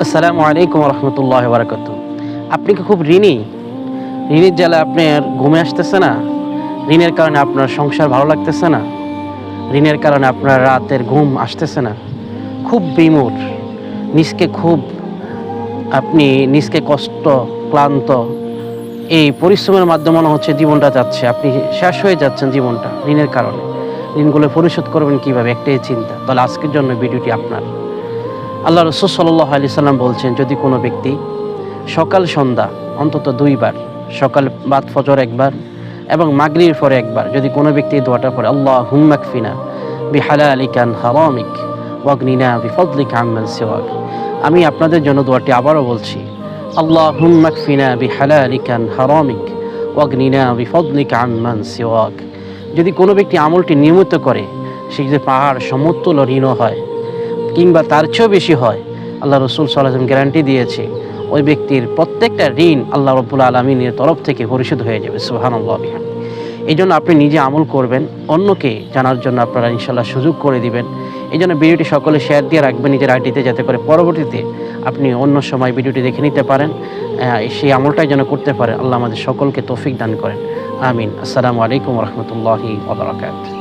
আসসালামু আলাইকুম রহমতুল্লাহ বারাকাত। আপনি কি খুব ঋণের জ্বালা আপনার ঘুমে আসতেছে না? ঋণের কারণে আপনার সংসার ভালো লাগতেছে না? ঋণের কারণে আপনার রাতের ঘুম আসতেছে না? খুব বিমূঢ়, খুব নিজকে কষ্ট, ক্লান্ত, এই পরিশ্রমের মাধ্যমে মনে হচ্ছে জীবনটা যাচ্ছে, আপনি শেষ হয়ে যাচ্ছেন জীবনটা ঋণের কারণে। ঋণগুলো পরিশোধ করবেন কীভাবে, একটাই চিন্তা। তাহলে আজকের জন্য ভিডিওটি আপনার। আল্লাহ রাসূল সাল্লাল্লাহু আলাইহি সাল্লাম বলছেন, যদি কোনো ব্যক্তি সকাল সন্ধ্যা অন্তত 2 বার, সকাল বাদ ফজর একবার এবং মাগরিবের পরে একবার, যদি কোনো ব্যক্তি এই দোয়াটা পড়ে, আল্লাহুম্মা কফিনা বিহালালিকা আন হারামিক ওয়াগনিনা বিফদলিকা আম্মান সিওয়াক। আমি আপনাদের জন্য দোয়াটি আবারও বলছি, আল্লাহুম্মা কফিনা বিহালালিকা আন হারামিক ওয়াগনিনা বিফদলিকা আম্মান সিওয়াক। যদি কোনো ব্যক্তি আমলটি নিয়মিত করে, সে যদি পাহাড় সমতুল্য ঋণও হয় কিংবা তার চেয়েও বেশি হয়, আল্লাহ রাসূল সাল্লাল্লাহু আলাইহি ওয়াসাল্লাম গ্যারান্টি দিয়েছে ওই ব্যক্তির প্রত্যেকটা ঋণ আল্লাহ রাব্বুল আলামিনের তরফ থেকে পরিশোধ হয়ে যাবে। সুবহানাল্লাহ। এই জন্য আপনি নিজে আমল করবেন, অন্যকে জানার জন্য আপনারা ইনশাআল্লাহ সুযোগ করে দিবেন। এই জন্য ভিডিওটি সকলে শেয়ার দিয়ে রাখবেন নিজের আইডিতে, যাতে করে পরবর্তীতে আপনি অন্য সময় ভিডিওটি দেখে নিতে পারেন, সেই আমলটাই যেন করতে পারেন। আল্লাহ আমাদের সকলকে তৌফিক দান করেন, আমিন। আসসালামু আলাইকুম রহমতুল্লাহি ওয়া বারাকাতুহু।